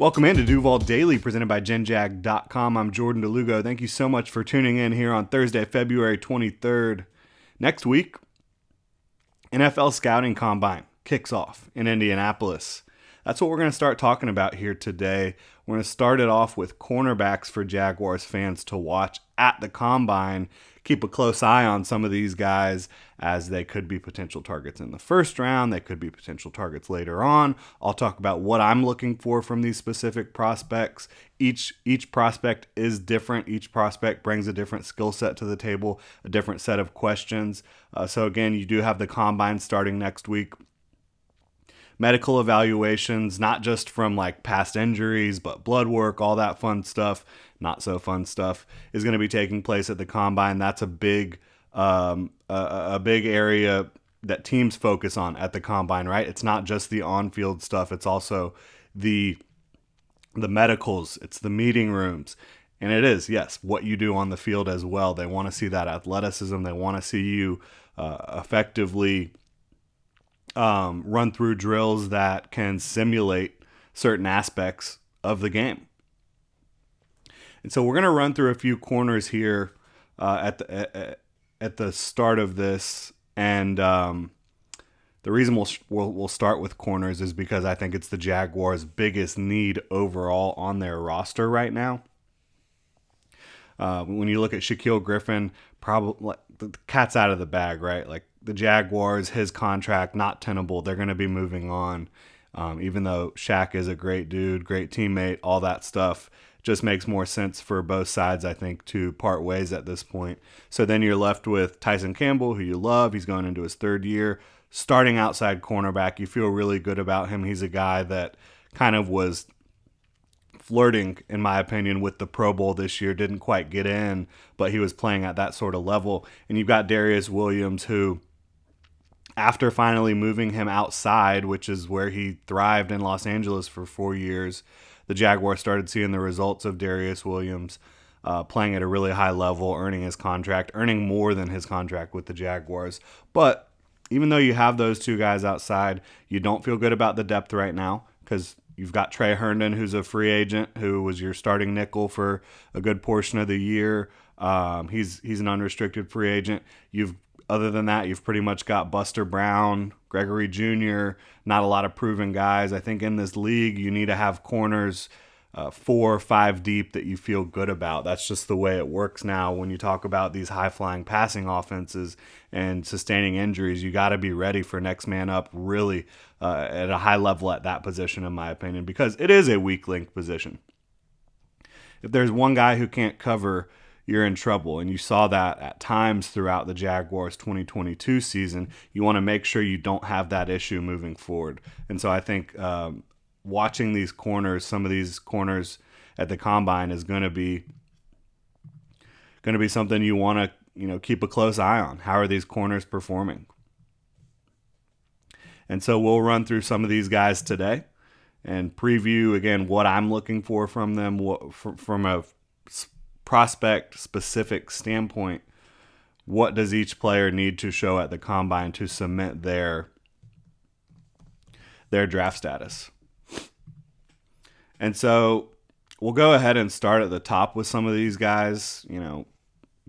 Welcome into Duval Daily, presented by GenJag.com. I'm Jordan Lugo. Thank you so much for tuning in here on Thursday, February 23rd. Next week, NFL Scouting Combine kicks off in Indianapolis. That's what we're going to start talking about here today. We're going to start it off with cornerbacks for Jaguars fans to watch at the Combine. Keep a close eye on some of these guys as they could be potential targets in the first round. They could be potential targets later on. I'll talk about what I'm looking for from these specific prospects. Each prospect is different. Each prospect brings a different skill set to the table, a different set of questions. So again, you do have the Combine starting next week. Medical evaluations, not just from like past injuries, but blood work, all that fun stuff, not so fun stuff, is going to be taking place at the Combine. That's a big area that teams focus on at the Combine, right? It's not just the on-field stuff. It's also the medicals. It's the meeting rooms. And it is, yes, what you do on the field as well. They want to see that athleticism. They want to see you effectively run through drills that can simulate certain aspects of the game. And so we're going to run through a few corners here at the start of this. And the reason we'll start with corners is because I think it's the Jaguars' biggest need overall on their roster right now. When you look at Shaquille Griffin, probably the cat's out of the bag, right? Like the Jaguars, his contract not tenable. They're going to be moving on. Even though Shaq is a great dude, great teammate, all that stuff just makes more sense for both sides, I think, to part ways at this point. So then you're left with Tyson Campbell, who you love. He's going into his third year, starting outside cornerback. You feel really good about him. He's a guy that kind of was flirting, in my opinion, with the Pro Bowl this year. Didn't quite get in, but he was playing at that sort of level. And you've got Darius Williams, who, after finally moving him outside, which is where he thrived in Los Angeles for 4 years, the Jaguars started seeing the results of Darius Williams playing at a really high level, earning his contract, earning more than his contract with the Jaguars. But even though you have those two guys outside, you don't feel good about the depth right now because you've got Trey Herndon, who's a free agent, who was your starting nickel for a good portion of the year. He's an unrestricted free agent. Other than that, you've pretty much got Buster Brown, Gregory Jr., not a lot of proven guys. I think in this league, you need to have corners 4 or 5 deep that you feel good about. That's just the way it works now. When you talk about these high-flying passing offenses and sustaining injuries, you got to be ready for next man up really at a high level at that position, in my opinion, because it is a weak link position. If there's one guy who can't cover, you're in trouble. And you saw that at times throughout the Jaguars 2022 season. You want to make sure you don't have that issue moving forward. And so I think watching these corners, some of these corners at the Combine is going to be something you want to, keep a close eye on. How are these corners performing? And so we'll run through some of these guys today and preview again what I'm looking for from them from a prospect specific standpoint. What does each player need to show at the Combine to cement their draft status? And so we'll go ahead and start at the top with some of these guys,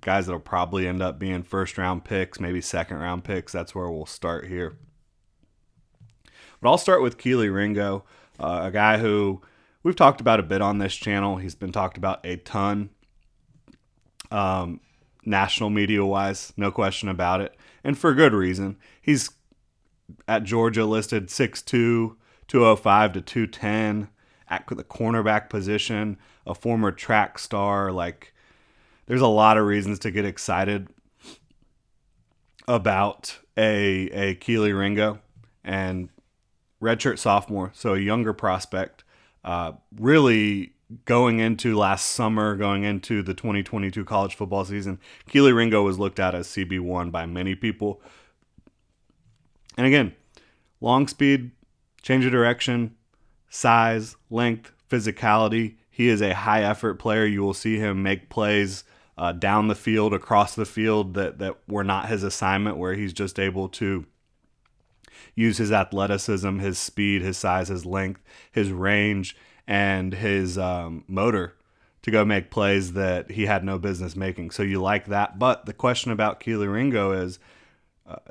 guys that'll probably end up being first round picks, maybe second round picks. That's where we'll start here. But I'll start with Keely Ringo, a guy who we've talked about a bit on this channel. He's been talked about a ton. National media-wise, no question about it, and for good reason. He's at Georgia listed 6'2", 205 to 210 at the cornerback position, a former track star. Like, there's a lot of reasons to get excited about a Keely Ringo, and redshirt sophomore, so a younger prospect, really going into last summer, going into the 2022 college football season, Keely Ringo was looked at as CB1 by many people. And again, long speed, change of direction, size, length, physicality. He is a high effort player. You will see him make plays down the field, across the field that were not his assignment, where he's just able to use his athleticism, his speed, his size, his length, his range, and his motor to go make plays that he had no business making. So you like that. But the question about Keely Ringo is,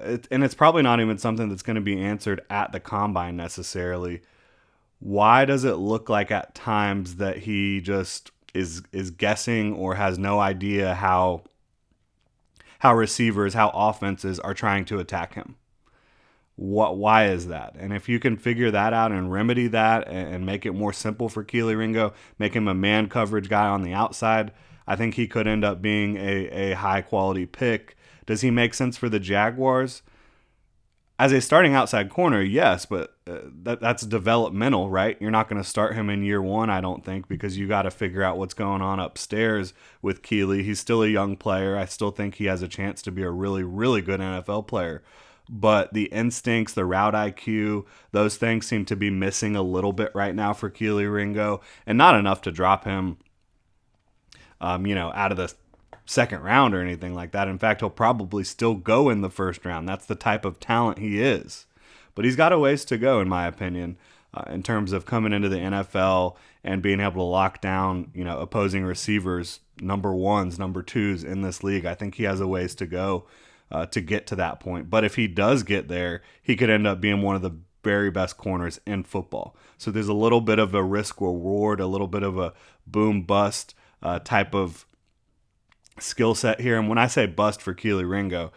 and it's probably not even something that's going to be answered at the combine necessarily. Why does it look like at times that he just is guessing or has no idea how receivers, how offenses are trying to attack him? Why is that? And if you can figure that out and remedy that and make it more simple for Keely Ringo, make him a man coverage guy on the outside, I think he could end up being a high quality pick. Does he make sense for the Jaguars? As a starting outside corner, yes, but that's developmental, right? You're not going to start him in year one, I don't think, because you got to figure out what's going on upstairs with Keely. He's still a young player. I still think he has a chance to be a really, really good NFL player. But the instincts, the route IQ, those things seem to be missing a little bit right now for Keely Ringo, and not enough to drop him, out of the second round or anything like that. In fact, he'll probably still go in the first round. That's the type of talent he is. But he's got a ways to go, in my opinion, in terms of coming into the NFL and being able to lock down, opposing receivers, number ones, number twos in this league. I think he has a ways to go to get to that point. But if he does get there, he could end up being one of the very best corners in football. So there's a little bit of a risk reward, a little bit of a boom bust type of skill set here. And when I say bust for Keely Ringo,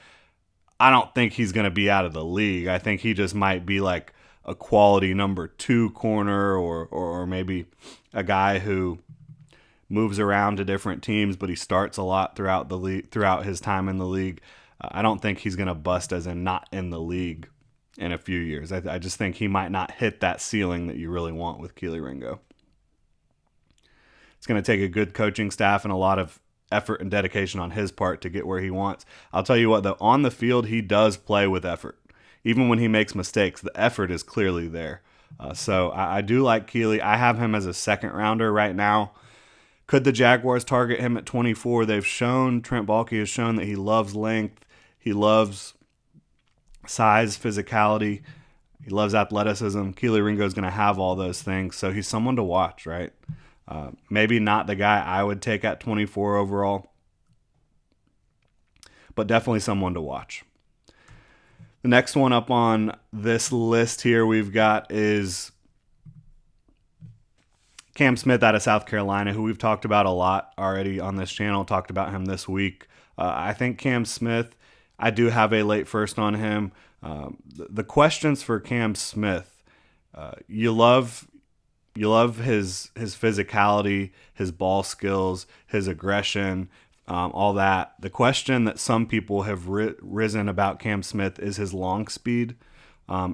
I don't think he's going to be out of the league. I think he just might be like a quality number two corner or maybe a guy who moves around to different teams, but he starts a lot throughout the league, throughout his time in the league. I don't think he's going to bust as in not in the league in a few years. I just think he might not hit that ceiling that you really want with Keely Ringo. It's going to take a good coaching staff and a lot of effort and dedication on his part to get where he wants. I'll tell you what, though, on the field, he does play with effort. Even when he makes mistakes, the effort is clearly there. So I do like Keely. I have him as a second rounder right now. Could the Jaguars target him at 24? Trent Baalke has shown that he loves length. He loves size, physicality. He loves athleticism. Keely Ringo is going to have all those things. So he's someone to watch, right? Maybe not the guy I would take at 24 overall, but definitely someone to watch. The next one up on this list here we've got is Cam Smith out of South Carolina, who we've talked about a lot already on this channel, talked about him this week. I think Cam Smith, I do have a late first on him. The questions for Cam Smith, you love his physicality, his ball skills, his aggression, all that. The question that some people have risen about Cam Smith is his long speed,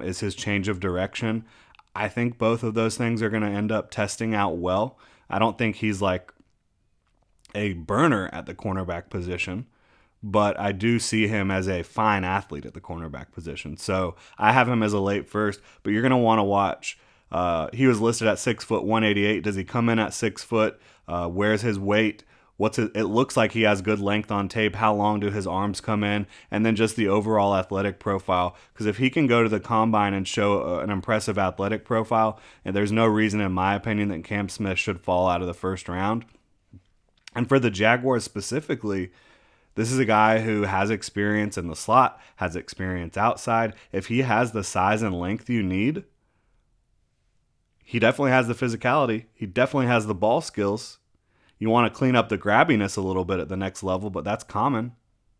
is his change of direction. I think both of those things are going to end up testing out well. I don't think he's like a burner at the cornerback position, but I do see him as a fine athlete at the cornerback position. So I have him as a late first, but you're going to want to watch. He was listed at 6 foot 188. Does he come in at 6 foot? Where's his weight? It looks like he has good length on tape. How long do his arms come in? And then just the overall athletic profile. Because if he can go to the combine and show an impressive athletic profile, and there's no reason, in my opinion, that Cam Smith should fall out of the first round. And for the Jaguars specifically, this is a guy who has experience in the slot, has experience outside. If he has the size and length you need, he definitely has the physicality. He definitely has the ball skills. You want to clean up the grabbiness a little bit at the next level, but that's common.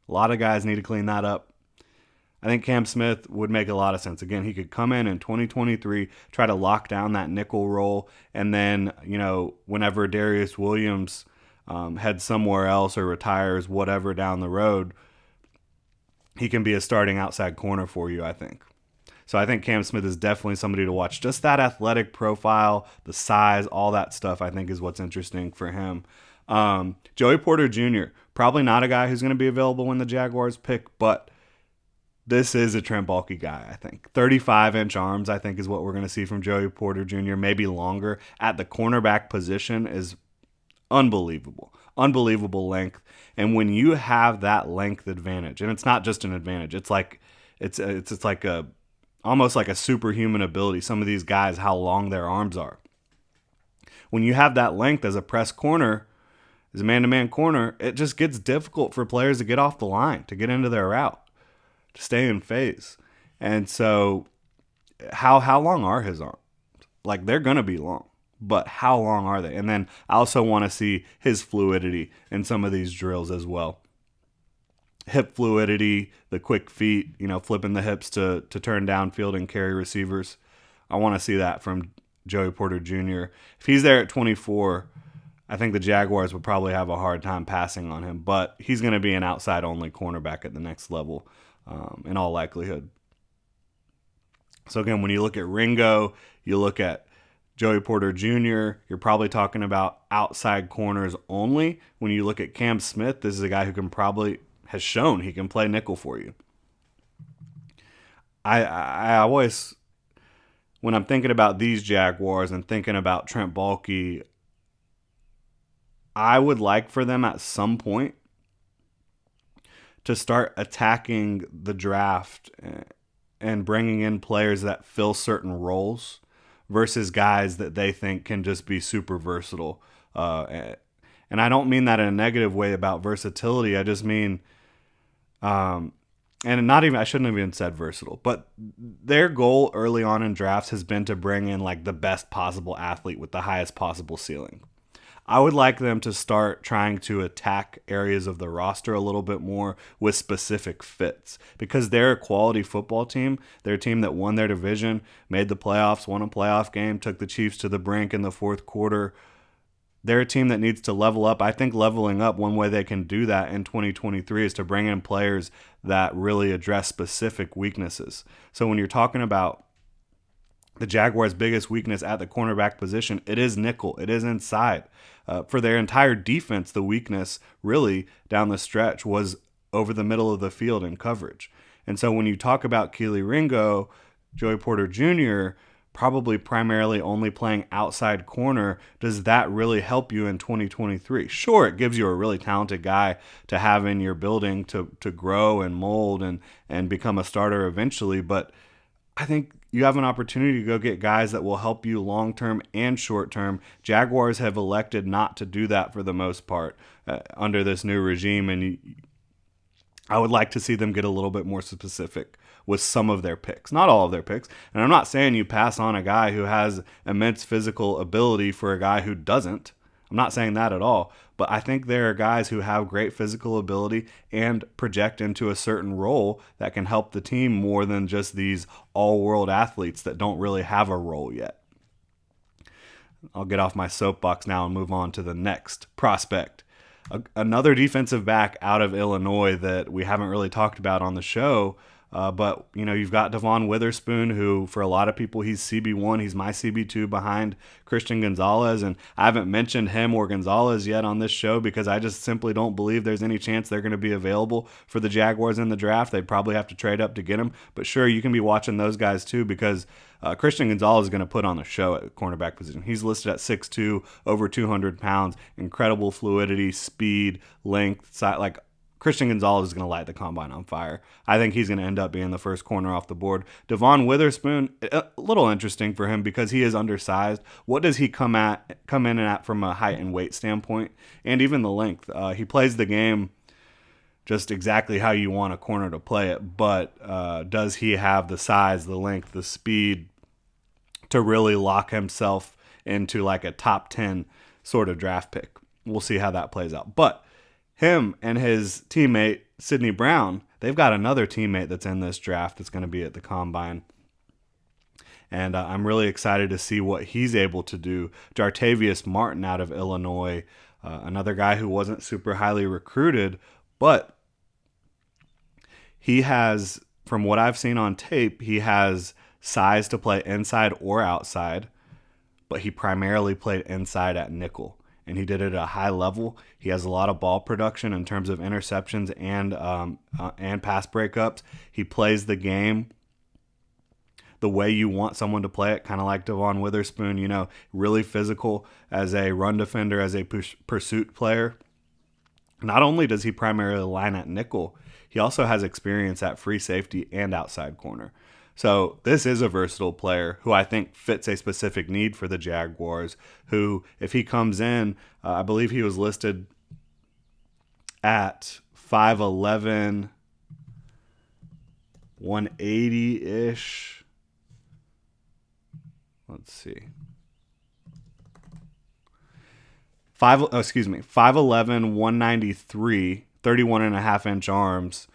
A lot of guys need to clean that up. I think Cam Smith would make a lot of sense. Again, he could come in 2023, try to lock down that nickel role, and then, whenever Darius Williams heads somewhere else or retires, whatever down the road, he can be a starting outside corner for you, I think. So I think Cam Smith is definitely somebody to watch. Just that athletic profile, the size, all that stuff, I think is what's interesting for him. Joey Porter Jr., probably not a guy who's going to be available when the Jaguars pick, but this is a Trent Baalke guy, I think. 35-inch arms, I think, is what we're going to see from Joey Porter Jr., maybe longer. At the cornerback position is unbelievable. Unbelievable length. And when you have that length advantage, and it's not just an advantage, it's like almost like a superhuman ability. Some of these guys, how long their arms are. when you have that length as a press corner, as a man-to-man corner, it just gets difficult for players to get off the line, to get into their route, to stay in phase. And so how long are his arms? Like, they're going to be long, but how long are they? And then I also want to see his fluidity in some of these drills as well. Hip fluidity, the quick feet, flipping the hips to turn downfield and carry receivers. I want to see that from Joey Porter Jr. If he's there at 24, I think the Jaguars would probably have a hard time passing on him, but he's going to be an outside-only cornerback at the next level in all likelihood. So again, when you look at Ringo, you look at Joey Porter Jr., you're probably talking about outside corners only. When you look at Cam Smith, this is a guy who has shown he can play nickel for you. I always, when I'm thinking about these Jaguars and thinking about Trent Baalke, I would like for them at some point to start attacking the draft and bringing in players that fill certain roles versus guys that they think can just be super versatile. And I don't mean that in a negative way about versatility. I just mean, and I shouldn't have even said versatile, but their goal early on in drafts has been to bring in like the best possible athlete with the highest possible ceiling. I would like them to start trying to attack areas of the roster a little bit more with specific fits, because they're a quality football team. They're a team that won their division, made the playoffs, won a playoff game, took the Chiefs to the brink in the fourth quarter. They're a team that needs to level up. I think leveling up, one way they can do that in 2023 is to bring in players that really address specific weaknesses. So when you're talking about the Jaguars' biggest weakness at the cornerback position, it is nickel. It is inside. For their entire defense, the weakness really down the stretch was over the middle of the field in coverage. And so when you talk about Keely Ringo, Joey Porter Jr., probably primarily only playing outside corner, does that really help you in 2023? Sure, it gives you a really talented guy to have in your building to grow and mold and become a starter eventually, but I think you have an opportunity to go get guys that will help you long-term and short-term. Jaguars have elected not to do that for the most part under this new regime, and I would like to see them get a little bit more specific with some of their picks, not all of their picks. And I'm not saying you pass on a guy who has immense physical ability for a guy who doesn't. I'm not saying that at all, but I think there are guys who have great physical ability and project into a certain role that can help the team more than just these all-world athletes that don't really have a role yet. I'll get off my soapbox now and move on to the next prospect. Another defensive back out of Illinois that we haven't really talked about on the show, but you've got Devon Witherspoon, who for a lot of people he's CB1, he's my CB2 behind Christian Gonzalez, and I haven't mentioned him or Gonzalez yet on this show because I just simply don't believe there's any chance they're going to be available for the Jaguars in the draft. They'd probably have to trade up to get them, but sure, you can be watching those guys too because Christian Gonzalez is going to put on a show at the cornerback position. He's listed at 6'2", over 200 pounds, incredible fluidity, speed, length, size, Christian Gonzalez is going to light the combine on fire. I think he's going to end up being the first corner off the board. Devon Witherspoon, a little interesting for him because he is undersized. What does he come in at from a height and weight standpoint, and even the length? He plays the game just exactly how you want a corner to play it, but does he have the size, the length, the speed to really lock himself into like a top 10 sort of draft pick? We'll see how that plays out. But him and his teammate, Sidney Brown, they've got another teammate that's in this draft that's going to be at the combine. And I'm really excited to see what he's able to do. Jartavius Martin out of Illinois, another guy who wasn't super highly recruited, but he has, from what I've seen on tape, he has size to play inside or outside, but he primarily played inside at nickel. And he did it at a high level. He has a lot of ball production in terms of interceptions and pass breakups. He plays the game the way you want someone to play it, kind of like Devon Witherspoon, really physical as a run defender, as a pursuit player. Not only does he primarily line at nickel, he also has experience at free safety and outside corner. So this is a versatile player who I think fits a specific need for the Jaguars, who, if he comes in, I believe he was listed at 5'11", 180-ish. Let's see. 5'11", 193, 31.5-inch arms.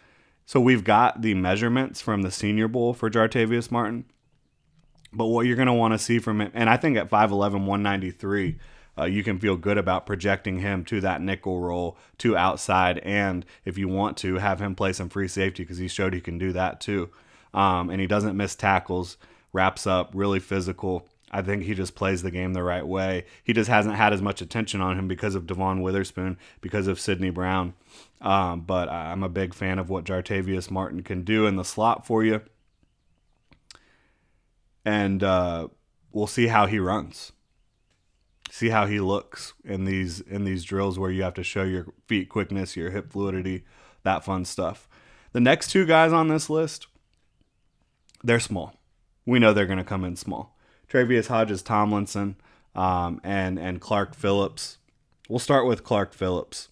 So we've got the measurements from the Senior Bowl for Jartavius Martin. But what you're going to want to see from him, and I think at 5'11", 193, you can feel good about projecting him to that nickel role, to outside, and if you want to, have him play some free safety because he showed he can do that too. And he doesn't miss tackles, wraps up, really physical. I think he just plays the game the right way. He just hasn't had as much attention on him because of Devon Witherspoon, because of Sidney Brown. But I'm a big fan of what Jartavius Martin can do in the slot for you. And we'll see how he runs. See how he looks in these drills where you have to show your feet quickness, your hip fluidity, that fun stuff. The next two guys on this list, they're small. We know they're going to come in small. Travius Hodges-Tomlinson and Clark Phillips. We'll start with Clark Phillips.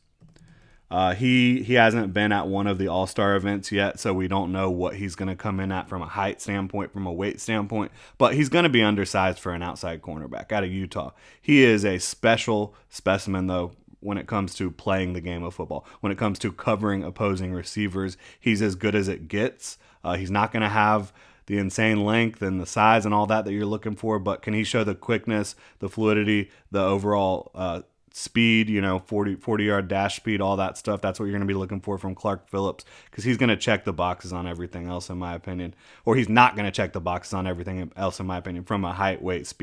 He hasn't been at one of the All-Star events yet, so we don't know what he's going to come in at from a height standpoint, from a weight standpoint. But he's going to be undersized for an outside cornerback out of Utah. He is a special specimen, though, when it comes to playing the game of football. When it comes to covering opposing receivers, he's as good as it gets. He's not going to have the insane length and the size and all that you're looking for, but can he show the quickness, the fluidity, the overall speed, 40-yard dash speed, all that stuff? That's what you're going to be looking for from Clark Phillips, because he's going to check the boxes on everything else, in my opinion. Or he's not going to check the boxes on everything else, in my opinion, from a height, weight,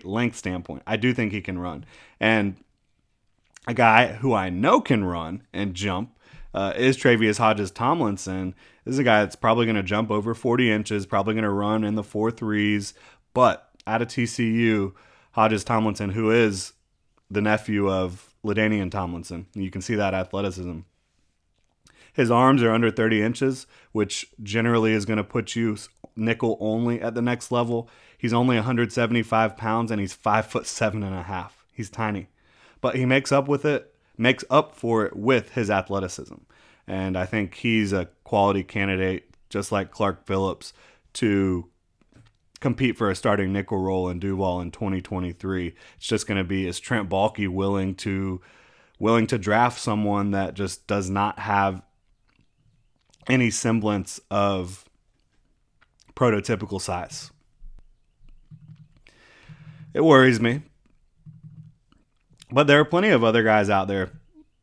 length standpoint. I do think he can run. And a guy who I know can run and jump is Travius Hodges-Tomlinson. This is a guy that's probably going to jump over 40 inches, probably going to run in the 4.3s. But out of TCU, Hodges-Tomlinson, who is the nephew of LaDainian Tomlinson, you can see that athleticism. His arms are under 30 inches, which generally is going to put you nickel only at the next level. He's only 175 pounds, and he's 5'7.5". He's tiny. But he makes up for it with his athleticism. And I think he's a quality candidate, just like Clark Phillips, to compete for a starting nickel role in Duval in 2023. It's just going to be, is Trent Baalke willing to draft someone that just does not have any semblance of prototypical size? It worries me. But there are plenty of other guys out there,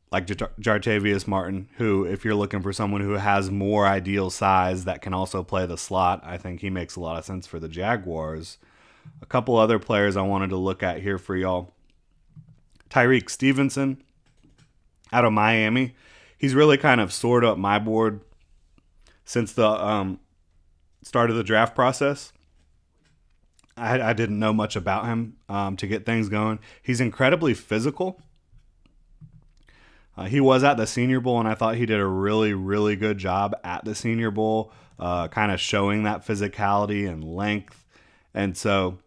like Jartavius Martin, who, if you're looking for someone who has more ideal size that can also play the slot, I think he makes a lot of sense for the Jaguars. A couple other players I wanted to look at here for y'all. Tyrique Stevenson out of Miami. He's really kind of soared up my board since the start of the draft process. I didn't know much about him to get things going. He's incredibly physical. He was at the Senior Bowl, and I thought he did a really, really good job at the Senior Bowl, kind of showing that physicality and length. And so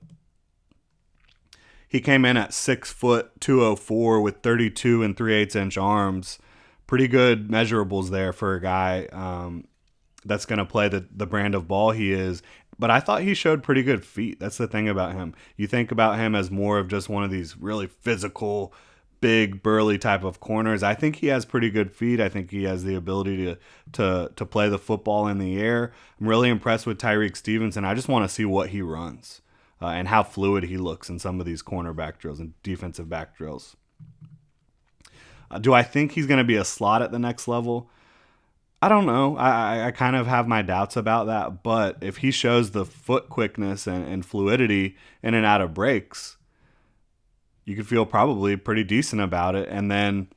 he came in at 6 foot 204 with 32 and 3/8-inch arms. Pretty good measurables there for a guy that's going to play the brand of ball he is. But I thought he showed pretty good feet. That's the thing about him. You think about him as more of just one of these really physical, big, burly type of corners. I think he has pretty good feet. I think he has the ability to play the football in the air. I'm really impressed with Tyrique Stevenson. I just want to see what he runs and how fluid he looks in some of these cornerback drills and defensive back drills. Do I think he's going to be a slot at the next level? I don't know. I kind of have my doubts about that. But if he shows the foot quickness and fluidity in and out of breaks, you could feel probably pretty decent about it. And then,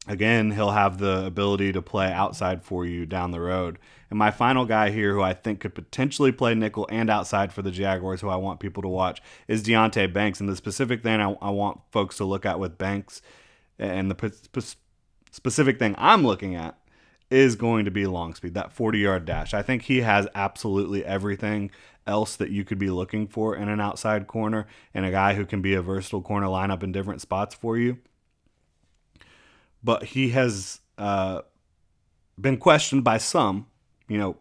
again, he'll have the ability to play outside for you down the road. And my final guy here who I think could potentially play nickel and outside for the Jaguars, who I want people to watch, is Deonte Banks. And the specific thing I want folks to look at with Banks and the specific thing I'm looking at is going to be long speed, that 40-yard dash. I think he has absolutely everything else that you could be looking for in an outside corner and a guy who can be a versatile corner lineup in different spots for you. But he has been questioned by some,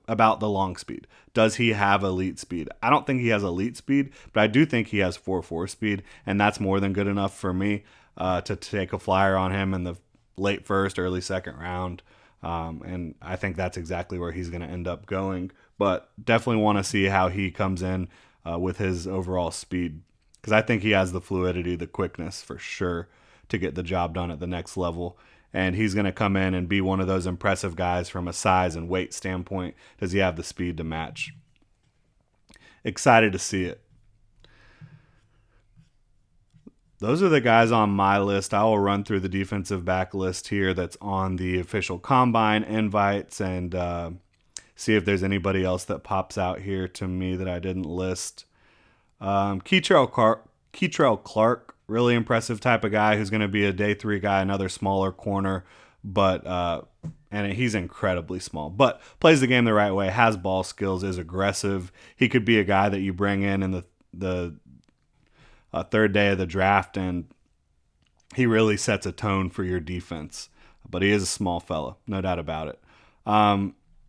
about the long speed. Does he have elite speed? I don't think he has elite speed, but I do think he has 4.4 speed, and that's more than good enough for me to take a flyer on him in the late first, early second round. And I think that's exactly where he's going to end up going. But definitely want to see how he comes in with his overall speed, because I think he has the fluidity, the quickness for sure to get the job done at the next level. And he's going to come in and be one of those impressive guys from a size and weight standpoint. Does he have the speed to match? Excited to see it. Those are the guys on my list. I will run through the defensive back list here that's on the official combine invites and see if there's anybody else that pops out here to me that I didn't list. Keitrell Clark, really impressive type of guy who's going to be a day 3 guy, another smaller corner, but and he's incredibly small, but plays the game the right way, has ball skills, is aggressive. He could be a guy that you bring in the third day of the draft, and he really sets a tone for your defense. But he is a small fella, no doubt about it.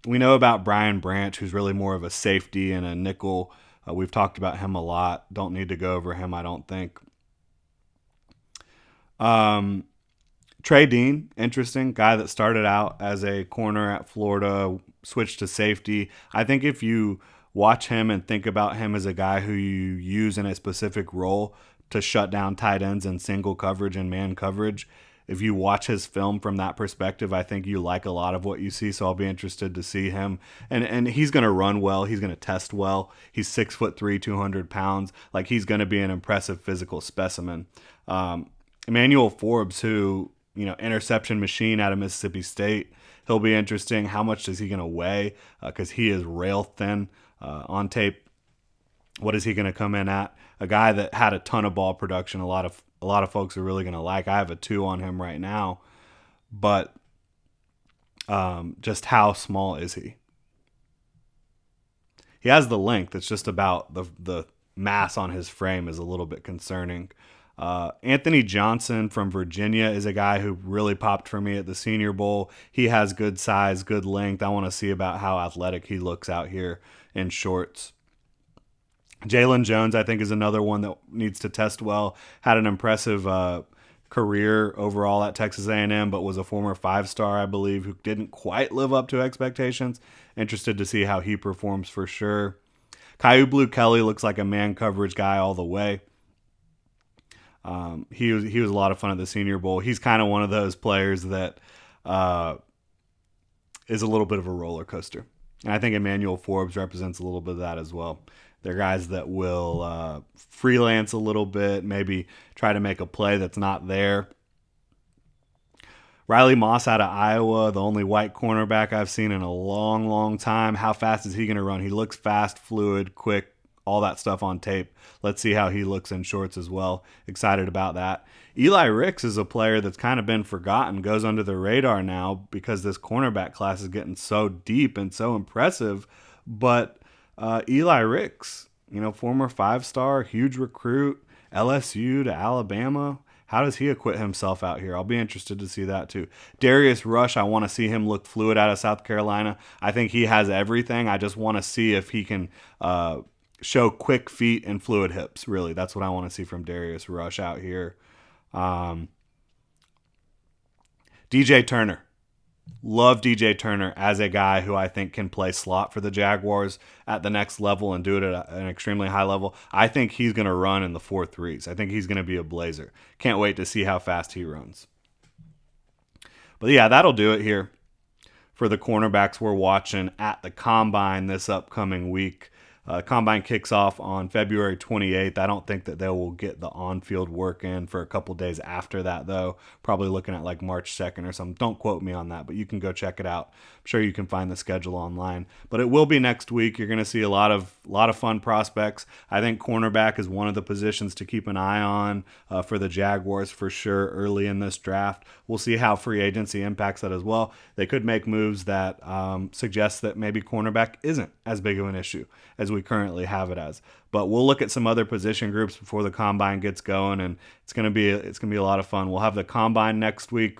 We know about Brian Branch, who's really more of a safety and a nickel. We've talked about him a lot. Don't need to go over him, I don't think. Trey Dean, interesting guy that started out as a corner at Florida, switched to safety. I think if you watch him and think about him as a guy who you use in a specific role to shut down tight ends in single coverage and man coverage, if you watch his film from that perspective, I think you like a lot of what you see. So I'll be interested to see him. And he's going to run well. He's going to test well. He's 6'3", 200 pounds. Like, he's going to be an impressive physical specimen. Emmanuel Forbes, who, interception machine out of Mississippi State. He'll be interesting. How much is he going to weigh? Because he is rail thin on tape. What is he going to come in at? A guy that had a ton of ball production. A lot of folks are really going to like. I have a 2 on him right now, but just how small is he? He has the length. It's just about the mass on his frame is a little bit concerning. Anthony Johnson from Virginia is a guy who really popped for me at the Senior Bowl. He has good size, good length. I want to see about how athletic he looks out here in shorts. Jalen Jones, I think, is another one that needs to test well. Had an impressive career overall at Texas A&M, but was a former 5-star, I believe, who didn't quite live up to expectations. Interested to see how he performs for sure. Kyu Blue Kelly looks like a man coverage guy all the way. He was a lot of fun at the Senior Bowl. He's kind of one of those players that is a little bit of a roller coaster. And I think Emmanuel Forbes represents a little bit of that as well. They're guys that will freelance a little bit, maybe try to make a play that's not there. Riley Moss out of Iowa, the only white cornerback I've seen in a long, long time. How fast is he going to run? He looks fast, fluid, quick, all that stuff on tape. Let's see how he looks in shorts as well. Excited about that. Eli Ricks is a player that's kind of been forgotten, goes under the radar now because this cornerback class is getting so deep and so impressive. But Eli Ricks, former 5-star, huge recruit, LSU to Alabama. How does he acquit himself out here? I'll be interested to see that too. Darius Rush, I want to see him look fluid out of South Carolina. I think he has everything. I just want to see if he can show quick feet and fluid hips, really. That's what I want to see from Darius Rush out here. DJ Turner. Love DJ Turner as a guy who I think can play slot for the Jaguars at the next level and do it at an extremely high level. I think he's going to run in the 4.3s. I think he's going to be a blazer. Can't wait to see how fast he runs. But yeah, that'll do it here for the cornerbacks we're watching at the Combine this upcoming week. Combine kicks off on February 28th. I don't think that they will get the on-field work in for a couple days after that, though. Probably looking at like March 2nd or something. Don't quote me on that, but you can go check it out. sure you can find the schedule online. But it will be next week. You're going to see a lot of fun prospects. I think cornerback is one of the positions to keep an eye on for the Jaguars for sure early in this draft. We'll see how free agency impacts that as well. They could make moves that suggest that maybe cornerback isn't as big of an issue as we currently have it as. But we'll look at some other position groups before the combine gets going, and it's gonna be a lot of fun. We'll have the combine next week.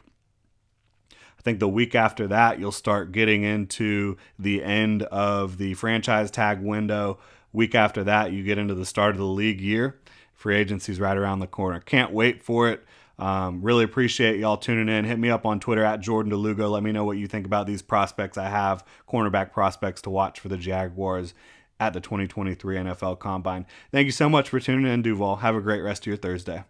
I think the week after that, you'll start getting into the end of the franchise tag window. Week after that, you get into the start of the league year. Free agency's right around the corner. Can't wait for it. Really appreciate y'all tuning in. Hit me up on Twitter at Jordan DeLugo. Let me know what you think about these prospects I have, cornerback prospects to watch for the Jaguars at the 2023 NFL Combine. Thank you so much for tuning in, Duval. Have a great rest of your Thursday.